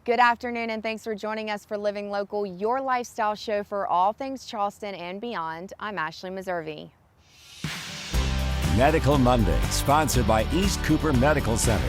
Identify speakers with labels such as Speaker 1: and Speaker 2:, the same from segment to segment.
Speaker 1: Good afternoon, and thanks for joining us for Living Local, your lifestyle show for all things Charleston and beyond. I'm Ashley Meservey.
Speaker 2: Medical Monday, sponsored by East Cooper Medical Center.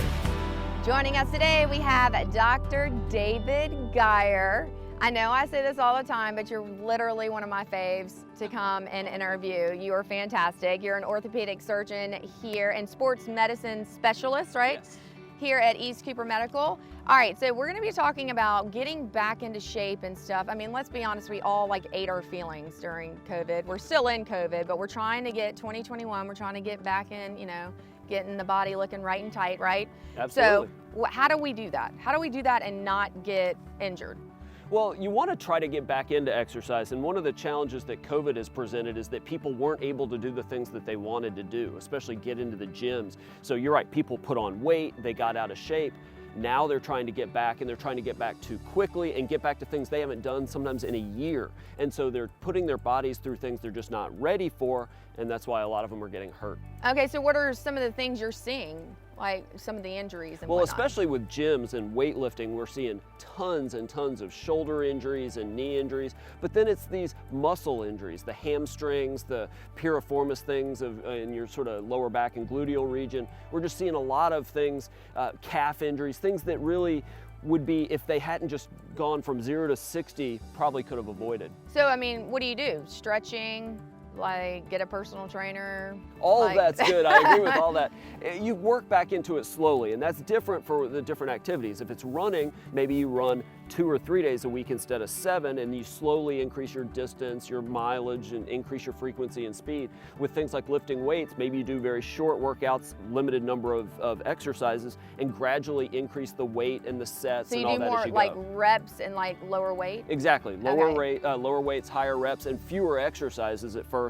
Speaker 1: Joining us today, we have Dr. David Geier. I know I say this all the time, but you're literally one of my faves to come and interview. You are fantastic. You're an orthopedic surgeon here and sports medicine specialist, right?
Speaker 3: Yes.
Speaker 1: Here at East Cooper Medical. All right, so we're gonna be talking about getting back into shape and stuff. I mean, let's be honest, we all ate our feelings during COVID. We're still in COVID, but we're trying to get 2021, we're trying to get back in, getting the body looking right and tight, right?
Speaker 3: Absolutely.
Speaker 1: So how do we do that? How do we do that and not get injured?
Speaker 3: Well, you want to try to get back into exercise, and one of the challenges that COVID has presented is that people weren't able to do the things that they wanted to do, especially get into the gyms. So you're right, people put on weight, they got out of shape. Now they're trying to get back, and they're trying to get back too quickly and get back to things they haven't done sometimes in a year. And so they're putting their bodies through things they're just not ready for, and that's why a lot of them are getting hurt.
Speaker 1: Okay, so what are some of the things you're seeing? Like some of the injuries and whatnot?
Speaker 3: Especially with gyms and weightlifting, we're seeing tons and tons of shoulder injuries and knee injuries, but then it's these muscle injuries, the hamstrings, the piriformis things in your sort of lower back and gluteal region. We're just seeing a lot of things, calf injuries, things that really would be, if they hadn't just gone from 0 to 60, probably could have avoided.
Speaker 1: So, I mean, what do you do? Stretching? Like get a personal trainer?
Speaker 3: All of that's good. I agree with all that. You work back into it slowly, and that's different for the different activities. If it's running, maybe you run 2 or 3 days a week instead of 7, and you slowly increase your distance, your mileage, and increase your frequency and speed. With things like lifting weights, maybe you do very short workouts, limited number of exercises, and gradually increase the weight and the sets and all that as you go.
Speaker 1: So you do more like reps and like lower weight?
Speaker 3: Exactly. Lower weights, higher reps, and fewer exercises at first.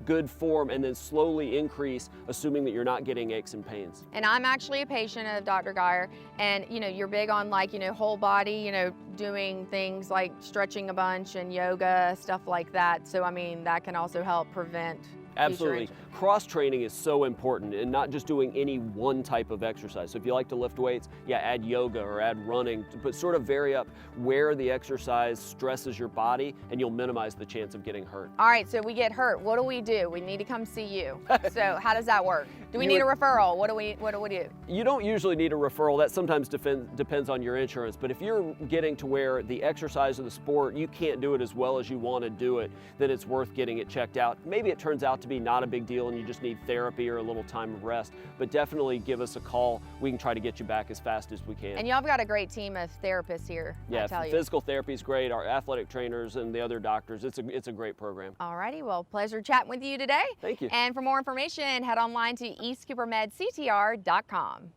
Speaker 3: Good form, and then slowly increase, assuming that you're not getting aches and pains.
Speaker 1: And I'm actually a patient of Dr. Geier, and you're big on whole body, doing things like stretching a bunch and yoga, stuff like that. So I mean, that can also help prevent.
Speaker 3: Absolutely. Cross training is so important, and not just doing any one type of exercise. So if you like to lift weights, add yoga or add running, but sort of vary up where the exercise stresses your body, and you'll minimize the chance of getting hurt.
Speaker 1: All right, so we get hurt. What do? We need to come see you. So how does that work? Do we need a referral? What do we do?
Speaker 3: You don't usually need a referral. That sometimes depends on your insurance. But if you're getting to where the exercise or the sport, you can't do it as well as you want to do it, then it's worth getting it checked out. Maybe it turns out to be not a big deal and you just need therapy or a little time of rest, but definitely give us a call. We can try to get you back as fast as we can.
Speaker 1: And y'all have got a great team of therapists here.
Speaker 3: Yeah,
Speaker 1: I tell you.
Speaker 3: Physical therapy is great. Our athletic trainers and the other doctors, it's a great program.
Speaker 1: All righty, well, pleasure chatting with you today.
Speaker 3: Thank you.
Speaker 1: And for more information, head online to eastcoopermedctr.com.